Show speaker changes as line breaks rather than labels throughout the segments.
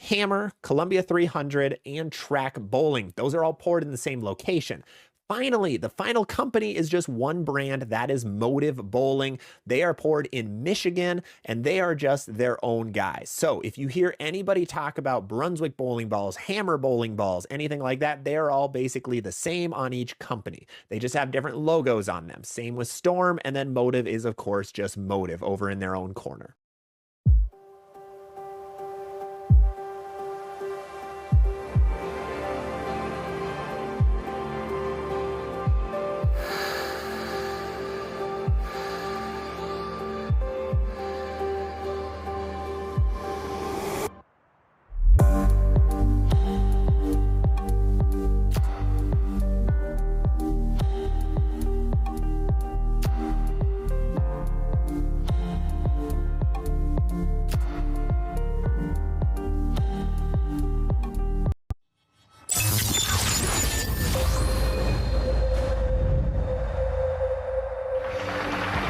hammer, Columbia 300, and track bowling. Those are all poured in the same location. Finally, the final company is just one brand, that is Motive Bowling. They are poured in Michigan, and they are just their own guys. So if you hear anybody talk about Brunswick bowling balls, Hammer bowling balls, anything like that, they are all basically the same on each company. They just have different logos on them. Same with Storm, and then Motive is, of course, just Motive over in their own corner.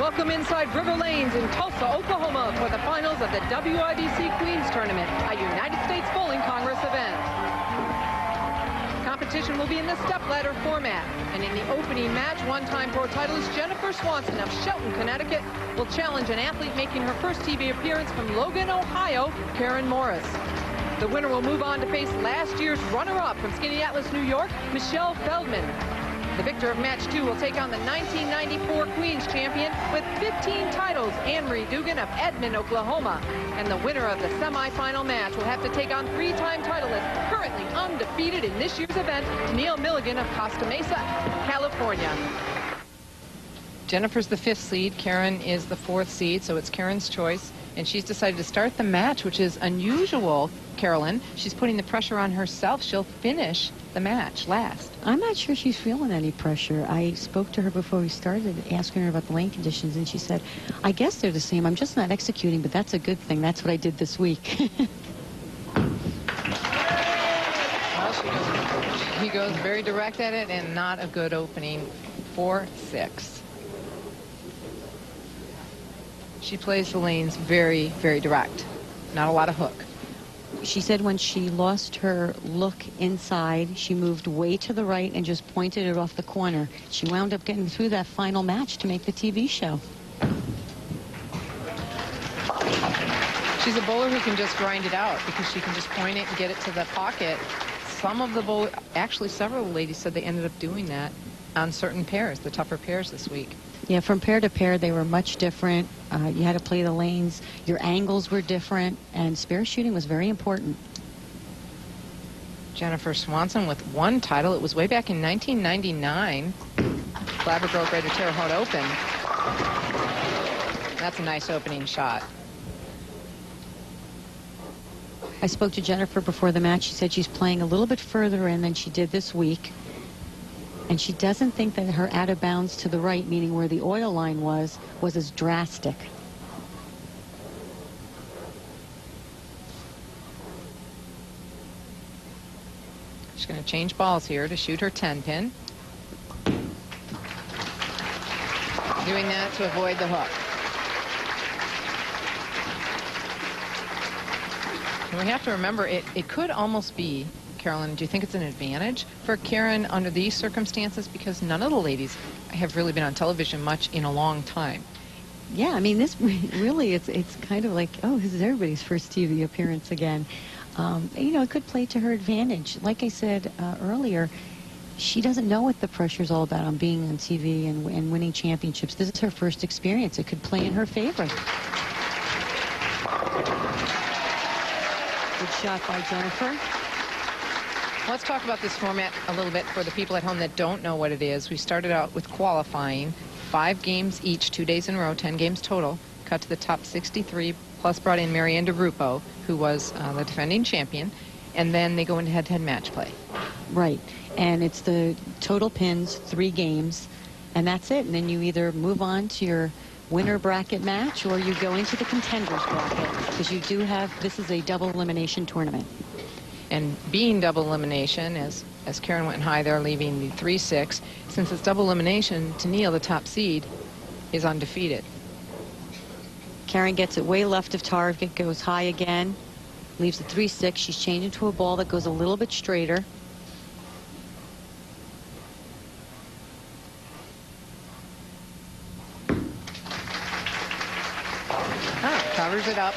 Welcome inside River Lanes in Tulsa, Oklahoma for the finals of the WIBC Queens Tournament, a United States Bowling Congress event. Competition will be in the stepladder format, and in the opening match, one-time pro titleist Jennifer Swanson of Shelton, Connecticut, will challenge an athlete making her first TV appearance from Logan, Ohio, Karen Morris. The winner will move on to face last year's runner-up from Skaneateles, New York, Michelle Feldman. The victor of match 2 will take on the 1994 Queens champion with 15 titles, Anne-Marie Dugan of Edmond, Oklahoma. And the winner of the semifinal match will have to take on three-time titleist, currently undefeated in this year's event, Neil Milligan of Costa Mesa, California. Jennifer's the 5th seed, Karen is the 4th seed, so it's Karen's choice. And she's decided to start the match, which is unusual, Carolyn. She's putting the pressure on herself. She'll finish the match last.
I'm not sure she's feeling any pressure. I spoke to her before we started, asking her about the lane conditions, and she said, I guess they're the same. I'm just not executing, but that's a good thing. That's what I did this week.
Well, she goes very direct at it, and not a good opening. 4-6. She plays the lanes very, very direct. Not a lot of hook.
She said when she lost her look inside, she moved way to the right and just pointed it off the corner. She wound up getting through that final match to make the TV show.
She's a bowler who can just grind it out because she can just point it and get it to the pocket. Some of the bowlers, actually several ladies said they ended up doing that on certain pairs, the tougher pairs this week.
Yeah, from pair to pair, they were much different. You had to play the lanes. Your angles were different, and spare shooting was very important.
Jennifer Swanson with one title. It was way back in 1999. Clabber Grove Greater Terre Haute Open. That's a nice opening shot.
I spoke to Jennifer before the match. She said she's playing a little bit further in than she did this week. And she doesn't think that her out of bounds to the right, meaning where the oil line was as drastic.
She's going to change balls here to shoot her 10-pin. Doing that to avoid the hook. And we have to remember, it could almost be, Carolyn, do you think it's an advantage for Karen under these circumstances? Because none of the ladies have really been on television much in a long time.
Yeah, I mean, this really, it's kind of like, oh, this is everybody's first TV appearance again. You know, it could play to her advantage. Like I said earlier, she doesn't know what the pressure's all about on being on TV and winning championships. This is her first experience. It could play in her favor. Good shot by Jennifer.
Let's talk about this format a little bit for the people at home that don't know what it is. We started out with qualifying, 5 games each, 2 days in a row, 10 games total, cut to the top 63, plus brought in Marianne DeRupo, who was the defending champion, and then they go into head-to-head match play.
Right, and it's the total pins, 3 games, and that's it. And then you either move on to your winner bracket match or you go into the contenders bracket, because you do have, this is a double elimination tournament.
And being double elimination, as Karen went high there, leaving the 3-6, since it's double elimination, Tennille, the top seed, is undefeated.
Karen gets it way left of target, goes high again. Leaves the 3-6. She's changing to a ball that goes a little bit straighter.
Covers it up.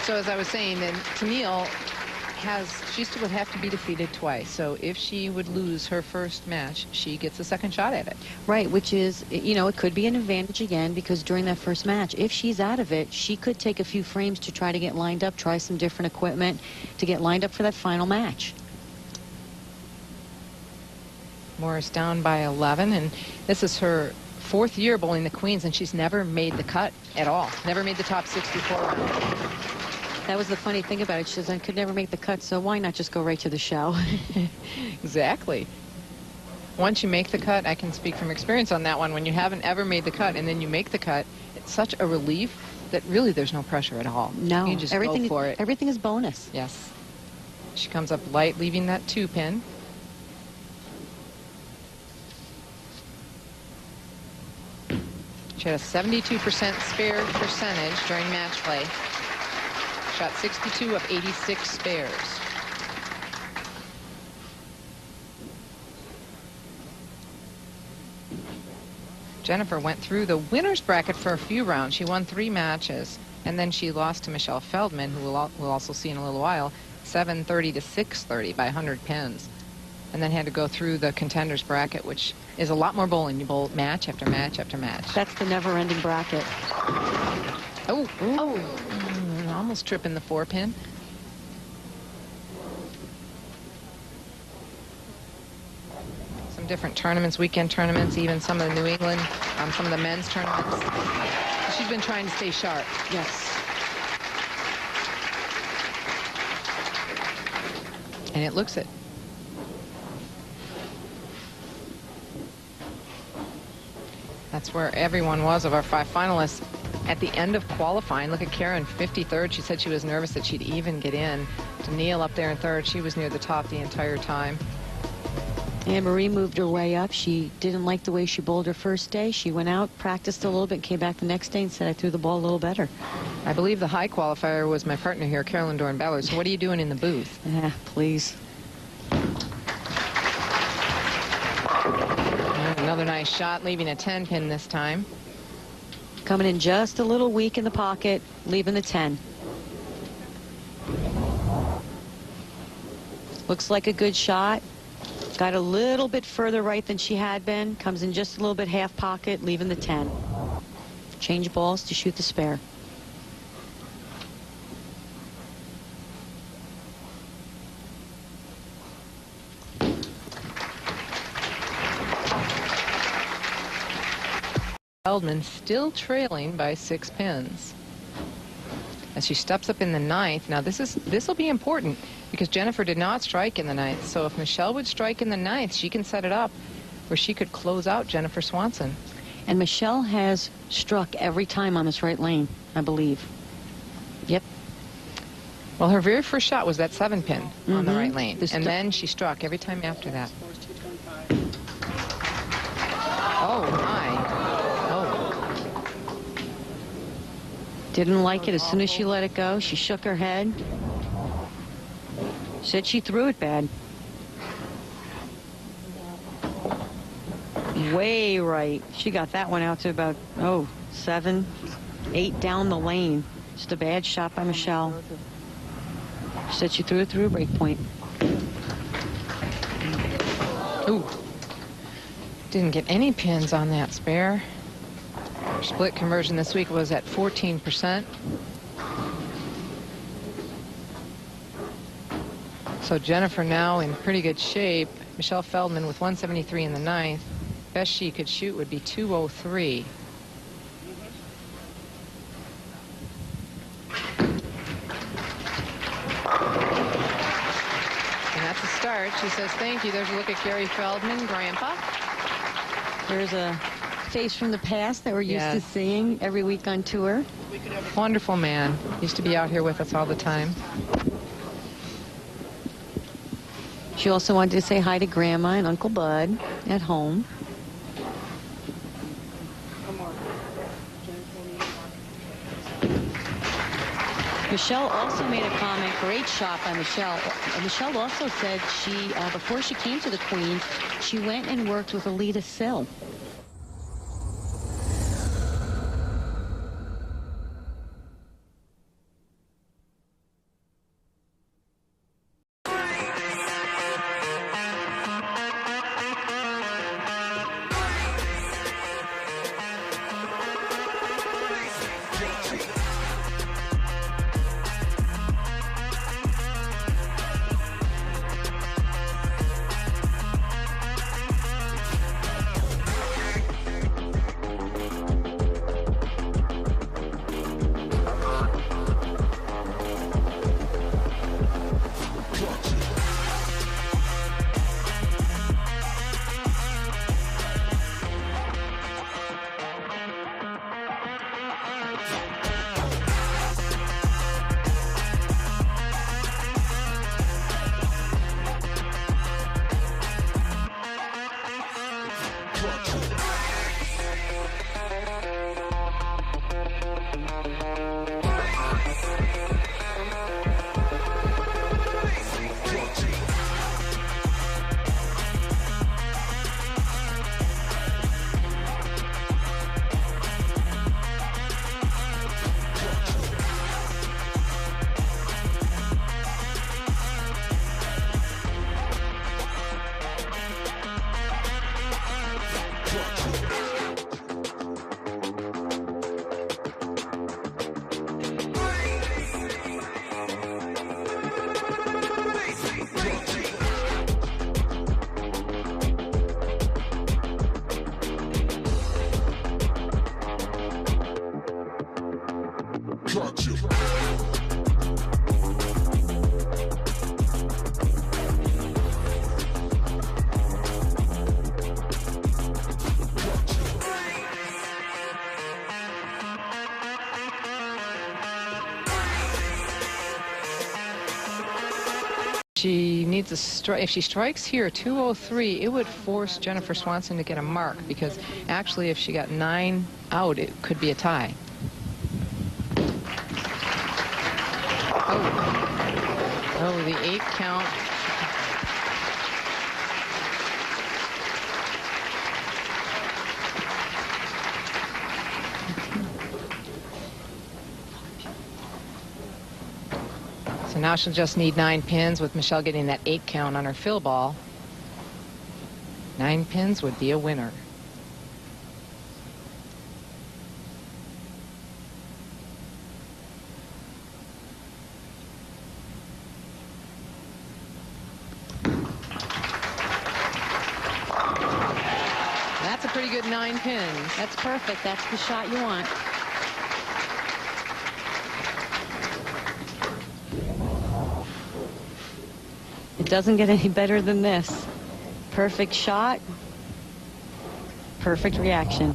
So as I was saying, then Tennille she still would have to be defeated twice. So if she would lose her first match, she gets a second shot at it.
Right, which is, you know, it could be an advantage again, because during that first match, if she's out of it, she could take a few frames to try to get lined up, try some different equipment to get lined up for that final match.
Morris down by 11, and this is her 4th year bowling the Queens, and she's never made the cut at all. Never made the top 64 round.
That was the funny thing about it. She says, I could never make the cut, so why not just go right to the show?
Exactly. Once you make the cut, I can speak from experience on that one. When you haven't ever made the cut and then you make the cut, it's such a relief that really there's no pressure at all.
No,
you just go for it.
Everything is bonus.
Yes. She comes up light, leaving that 2-pin. She had a 72% spare percentage during match play. Shot 62 of 86 spares. Jennifer went through the winner's bracket for a few rounds. She won 3 matches, and then she lost to Michelle Feldman, who we'll also see in a little while, 730 to 630 by 100 pins. And then had to go through the contenders bracket, which is a lot more bowling. You bowl match after match after match.
That's the never-ending bracket.
Almost tripping the 4-pin. Some different tournaments, weekend tournaments, even some of the New England, some of the men's tournaments. She's been trying to stay sharp.
Yes.
And it looks it. That's where everyone was of our 5 finalists at the end of qualifying. Look at Karen, 53rd. She said she was nervous that she'd even get in. Tennille up there in 3rd. She was near the top the entire time.
And Marie moved her way up. She didn't like the way she bowled her first day. She went out, practiced a little bit, came back the next day and said, I threw the ball a little better.
I believe the high qualifier was my partner here, Carolyn Doran-Ballard. So what are you doing in the booth?
Please.
Another nice shot, leaving a 10-pin this time.
Coming in just a little weak in the pocket, leaving the 10. Looks like a good shot. Got a little bit further right than she had been. Comes in just a little bit half pocket, leaving the 10. Change balls to shoot the spare.
Feldman still trailing by 6 pins. As she steps up in the 9th, now this will be important because Jennifer did not strike in the 9th. So if Michelle would strike in the 9th, she can set it up where she could close out Jennifer Swanson.
And Michelle has struck every time on this right lane, I believe. Yep.
Well, her very first shot was that 7-pin on the right lane. And then she struck every time after that. Oh, my.
Didn't like it as soon as she let it go. She shook her head. Said she threw it bad. Way right. She got that one out to about, 7, 8 down the lane. Just a bad shot by Michelle. She said she threw it through a break point.
Ooh. Didn't get any pins on that spare. Split conversion this week was at 14%. So Jennifer now in pretty good shape. Michelle Feldman with 173 in the 9th. Best she could shoot would be 203. And that's a start. She says, thank you. There's a look at Gary Feldman, Grandpa.
There's a face from the past that we're used to seeing every week on tour.
Wonderful man. Used to be out here with us all the time.
She also wanted to say hi to Grandma and Uncle Bud at home. Michelle also made a comment, great shot by Michelle. Michelle also said she, before she came to the Queens, she went and worked with Alita Sill.
She needs a strike. If she strikes here, 203, it would force Jennifer Swanson to get a mark, because actually if she got 9 out, it could be a tie. Oh, the 8 count. So now she'll just need 9 pins, with Michelle getting that 8 count on her fill ball. 9 pins would be a winner. That's a pretty good 9 pins.
That's perfect. That's the shot you want. It doesn't get any better than this. Perfect shot, perfect reaction.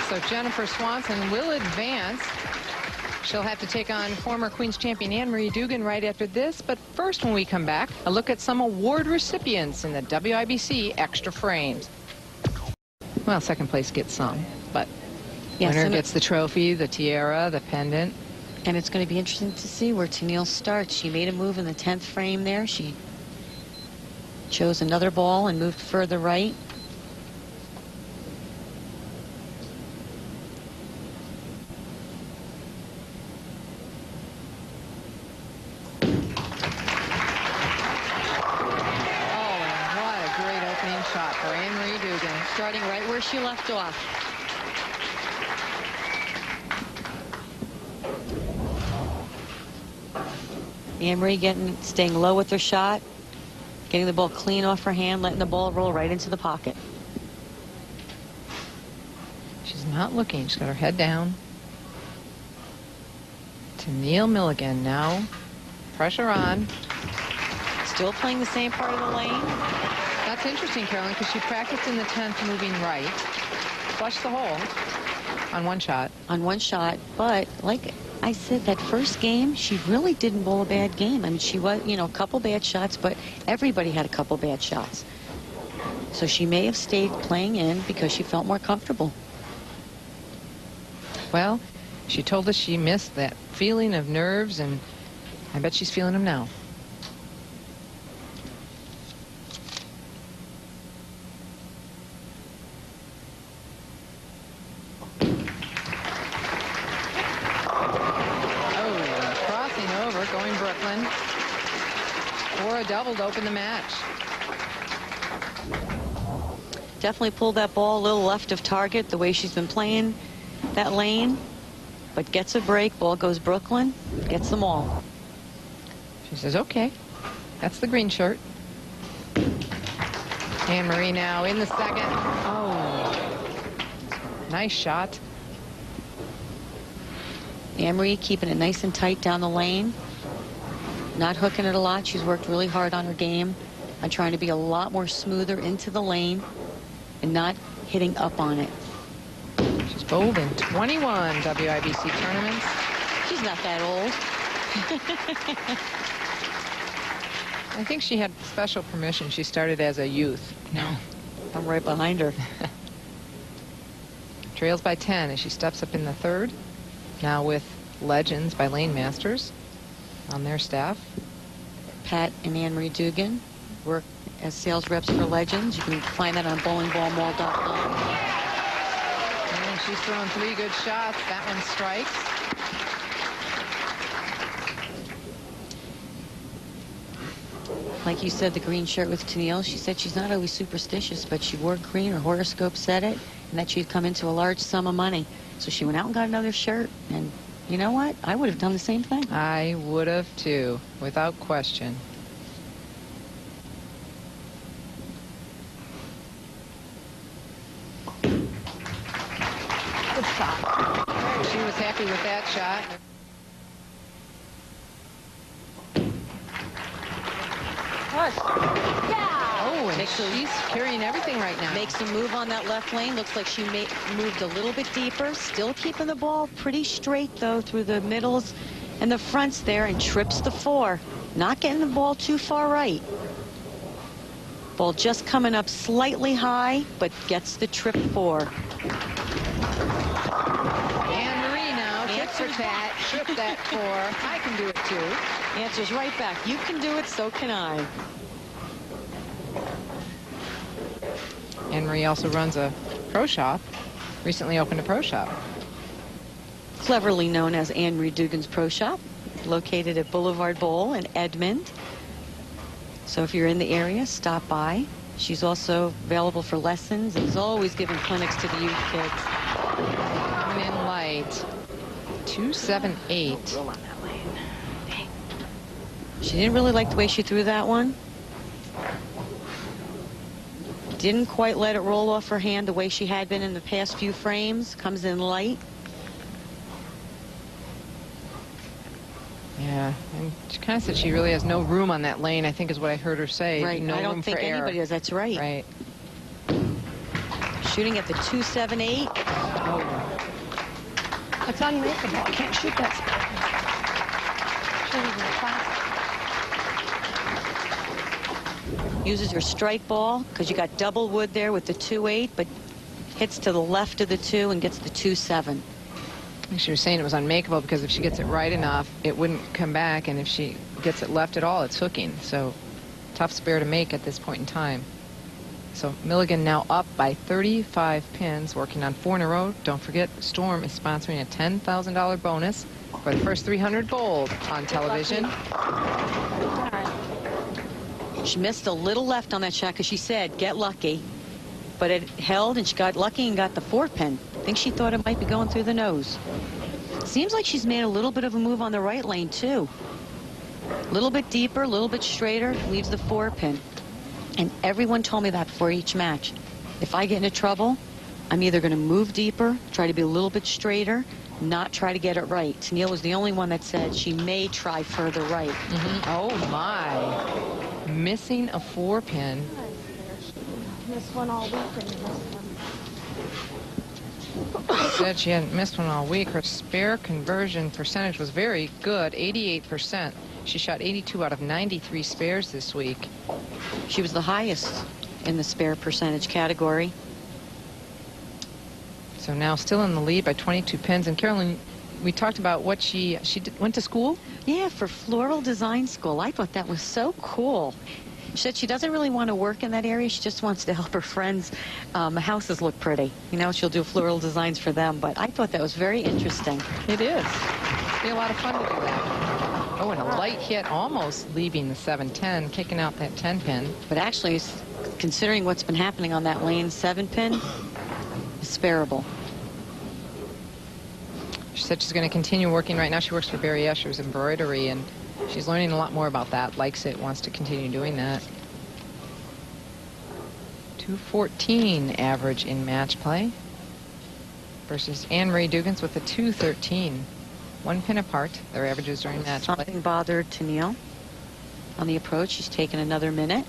So Jennifer Swanson will advance. She'll have to take on former Queens champion Anne-Marie Dugan right after this. But first, when we come back, a look at some award recipients in the WIBC Extra Frames. Well, second place gets some, but
Yes,
winner gets the trophy, the tiara, the pendant.
And it's going to be interesting to see where Tennille starts. She made a move in the 10th frame there. She chose another ball and moved further right.
For Anne-Marie Dugan,
Starting right where she left off. Anne-Marie staying low with her shot, getting the ball clean off her hand, letting the ball roll right into the pocket.
She's not looking. She's got her head down. Tennille Milligan now. Pressure on.
Still playing the same part of the lane.
That's it's interesting, Carolyn, because she practiced in the 10th moving right. Flushed the hole on one shot.
On one shot, but like I said, that first game, she really didn't bowl a bad game. I mean, she was, you know, a couple bad shots, but everybody had a couple bad shots. So she may have stayed playing in because she felt more comfortable.
Well, she told us she missed that feeling of nerves, and I bet she's feeling them now. Or a double to open the match.
Definitely pulled that ball a little left of target the way she's been playing that lane, but gets a break. Ball goes Brooklyn, gets them all.
She says, okay, that's the green shirt. Anne-Marie now in the second. Oh, nice shot.
Anne-Marie keeping it nice and tight down the lane. Not hooking it a lot. She's worked really hard on her game on trying to be a lot more smoother into the lane and not hitting up on it.
She's bowled in 21 WIBC tournaments.
She's not that old.
I think she had special permission. She started as a youth.
No, I'm right behind her.
Trails by 10 as she steps up in the third. Now with Legends by Lane Masters on their staff.
Pat and Anne-Marie Dugan work as sales reps for Legends. You can find that on bowlingballmall.com.
And she's thrown 3 good shots. That one strikes.
Like you said, the green shirt with Tennille, she said she's not always superstitious, but she wore green. Her horoscope said it, and that she'd come into a large sum of money. So she went out and got another shirt, and you know what? I would have done the same thing.
I would have too, without question. Good shot. She was happy with that shot. Oh, and she's carrying everything right now.
Makes a move on that left lane. Looks like she moved a little bit deeper. Still keeping the ball pretty straight, though, through the middles and the fronts there, and trips the 4. Not getting the ball too far right. Ball just coming up slightly high, but gets the trip 4.
Anne-Marie now answers that. Trip that 4. I can do it, too.
Answers right back. You can do it, so can I.
Anne-Marie also runs a pro shop. Recently opened a pro shop.
Cleverly known as Anne-Marie Dugan's Pro Shop, located at Boulevard Bowl in Edmond. So if you're in the area, stop by. She's also available for lessons and is always giving clinics to the youth kids.
Coming in light. 278.
She didn't really like the way she threw that one. Didn't quite let it roll off her hand the way she had been in the past few frames. Comes in light.
Yeah, and she kind of said she really has no room on that lane, I think is what I heard her say.
Right,
no
I don't
room
think
for error.
anybody does. That's right.
Right.
Shooting at the 278.
Oh.
It's unmakeable. I can't shoot that spot.
Uses your strike ball because you got double wood there with the 2-8, but hits to the left of the 2 and gets the 2-7.
She was saying it was unmakeable because if she gets it right enough, it wouldn't come back, and if she gets it left at all, it's hooking. So tough spare to make at this point in time. So Milligan now up by 35 pins, working on 4 in a row. Don't forget, Storm is sponsoring a $10,000 bonus for the first 300 bowled on television.
She missed a little left on that shot because she said, get lucky. But it held, and she got lucky and got the 4 pin. I think she thought it might be going through the nose. Seems like she's made a little bit of a move on the right lane, too. A little bit deeper, a little bit straighter, leaves the 4 pin. And everyone told me that before each match. If I get into trouble, I'm either going to move deeper, try to be a little bit straighter, not try to get it right. Tennille was the only one that said she may try further right.
Oh, my. Missing a 4 pin.
Missed one all week and you missed one.
She said she hadn't missed one all week. Her spare conversion percentage was very good, 88%. She shot 82 out of 93 spares this week.
She was the highest in the spare percentage category.
So now still in the lead by 22 pins. And Carolyn, we talked about what she went to school?
Yeah, for floral design school. I thought that was so cool. She said she doesn't really want to work in that area. She just wants to help her friends' houses look pretty. You know, she'll do floral designs for them. But I thought that was very interesting.
It is. It'll be a lot of fun to do that. Oh, and a light hit, almost leaving the 7-10, kicking out that 10 pin.
But actually, considering what's been happening on that lane 7 pin, it's spareable.
She said she's going to continue working. Right now she works for Barry Escher's embroidery, and she's learning a lot more about that, likes it, wants to continue doing that. 214 average in match play versus Anne-Marie Dugans with a 213. 1 pin apart, their averages during match play.
Something bothered Tennille on the approach. She's taken another minute.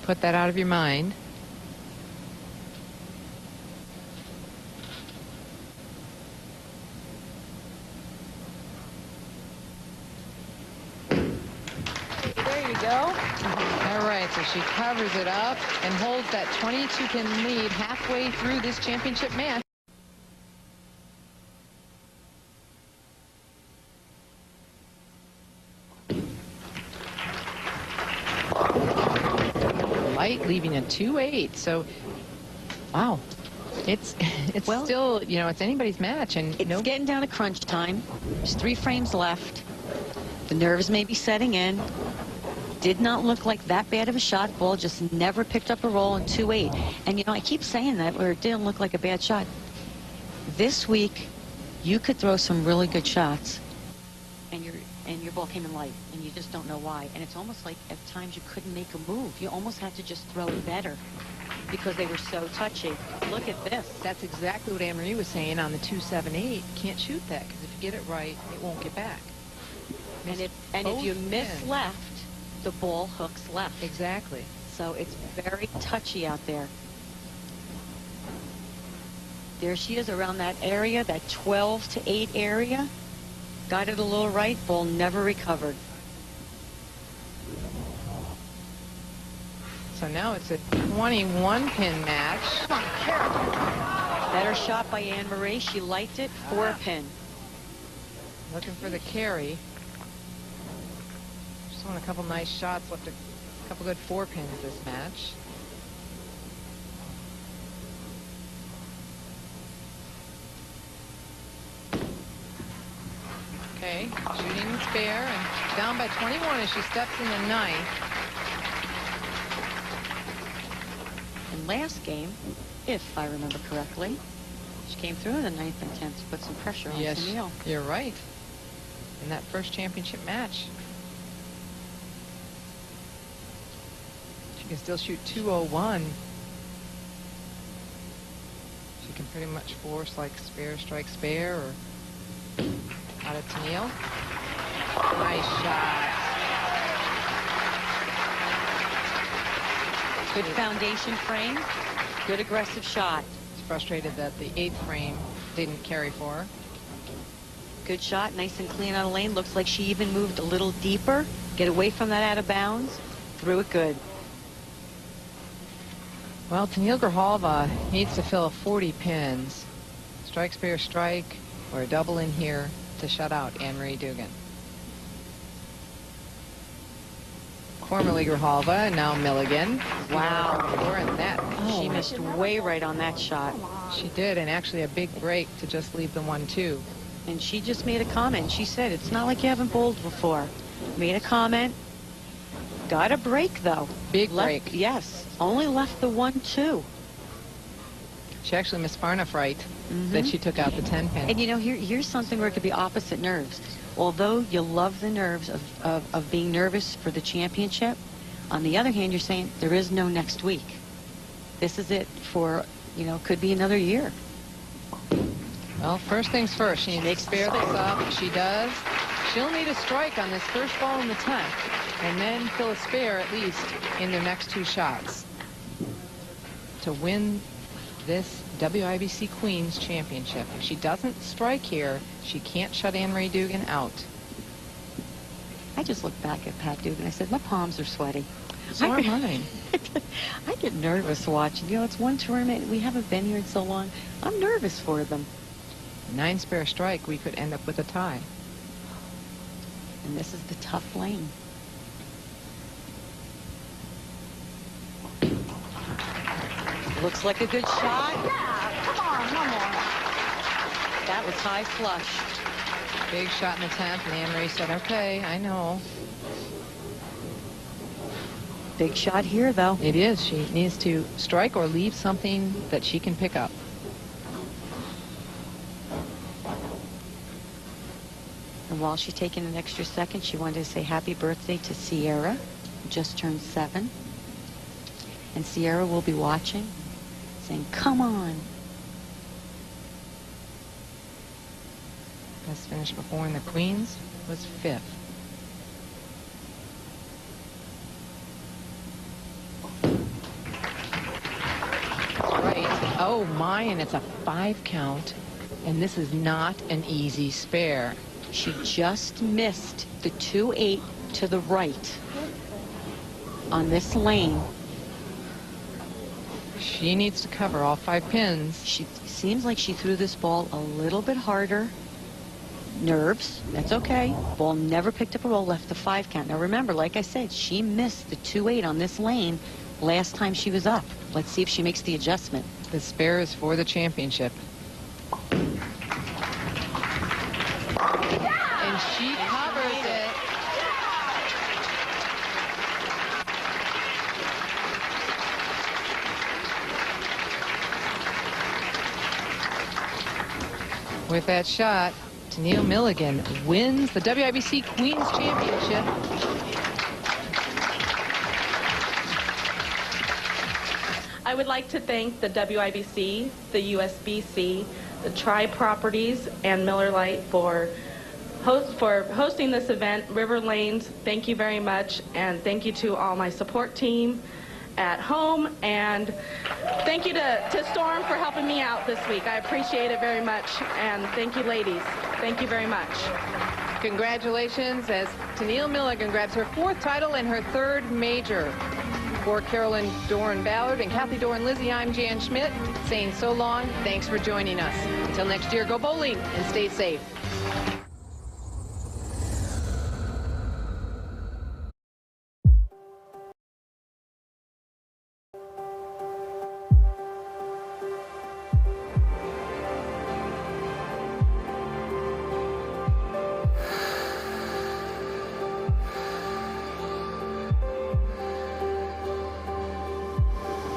Put that out of your mind.
There you go.
All right, so she covers it up and holds that 22-pin lead halfway through this championship match. Light leaving a 2-8. So, wow, it's
Well,
still, you know, it's anybody's match, and
It's getting down to crunch time. There's 3 frames left. The nerves may be setting in. Did not look like that bad of a shot. Ball just never picked up a roll in 2-8. And, you know, I keep saying that where it didn't look like a bad shot. This week, you could throw some really good shots, and your ball came in light, and you just don't know why. And it's almost like at times you couldn't make a move. You almost had to just throw it better because they were so touchy. Look at this.
That's exactly what Anne-Marie was saying on the 2-7-8. Can't shoot that, because if you get it right, it won't get back.
And if you miss left, the ball hooks left.
Exactly.
So it's very touchy out there. There she is around that area, that 12-8 area. Got it a little right, ball never recovered.
So now it's a 21-pin match.
Better shot by Anne-Marie. She liked it, 4-pin.
Looking for the carry. Just won a couple nice shots, left a couple good 4 pins this match. Okay, shooting spare and down by 21 as she steps in the 9th.
And last game, if I remember correctly, she came through in the 9th and 10th to put some pressure on
Yes,
Tennille.
you're right. In that first championship match. She can still shoot 201. She can pretty much force like spare, strike, spare, or out of Tennille. Nice shot.
Good foundation frame. Good aggressive shot.
She's frustrated that the 8th frame didn't carry for her.
Good shot, nice and clean out of lane. Looks like she even moved a little deeper. Get away from that out of bounds. Threw it good.
Well, Tennille Grahalva needs to fill 40 pins. Strike, spare, strike, or a double in here to shut out Anne-Marie Dugan. Formerly Grahalva, and now Milligan.
Wow.
And that.
She missed way right on that shot.
She did, and actually a big break to just leave the 1-2.
And she just made a comment. She said, it's not like you haven't bowled before. Made a comment. Got a break, though.
Big break.
Yes. Only left the 1-2.
She actually missed far enough right that she took out the 10 pin.
And you know, here's something where it could be opposite nerves. Although you love the nerves of being nervous for the championship, on the other hand, you're saying there is no next week. This is it for, you know, could be another year.
Well, first things first, she needs to spare this up. She does. She'll need a strike on this first ball in the 10th, and then fill a spare at least in their next 2 shots to win this WIBC Queens Championship. If she doesn't strike here, she can't shut Anne-Marie Dugan out.
I just looked back at Pat Dugan. I said, my palms are sweaty.
So are mine.
I get nervous watching. You know, it's one tournament. We haven't been here in so long. I'm nervous for them.
9 spare strike, we could end up with a tie.
And this is the tough lane. Looks like a good shot.
Yeah, come on, one more.
That was high flush.
Big shot in the 10th, and Anne-Marie said, okay, I know.
Big shot here, though.
It is. She needs to strike or leave something that she can pick up.
And while she's taking an extra second, she wanted to say happy birthday to Sierra, who just turned 7. And Sierra will be watching, saying, come on.
Best finish before in the Queens was 5th. Right. Oh my, and it's a 5 count. And this is not an easy spare.
She just missed the 2-8 to the right on this lane.
She needs to cover all 5 pins.
She seems like she threw this ball a little bit harder. Nerves, that's okay. Ball never picked up a roll, left the 5 count. Now remember, like I said, she missed the 2-8 on this lane last time she was up. Let's see if she makes the adjustment.
The spare is for the championship. And she covers it. With that shot, Tennille Milligan wins the WIBC Queens Championship.
I would like to thank the WIBC, the USBC, the Tribe Properties, and Miller Lite for hosting this event. River Lanes, thank you very much, and thank you to all my support team at home, and thank you to Storm for helping me out this week. I appreciate it very much, and thank you, ladies. Thank you very much.
Congratulations as Tennille Milligan grabs her 4th title and her 3rd major. For Carolyn Doran-Ballard and Kathy Doran-Lizzie, I'm Jan Schmidt saying so long. Thanks for joining us. Until next year, go bowling and stay safe.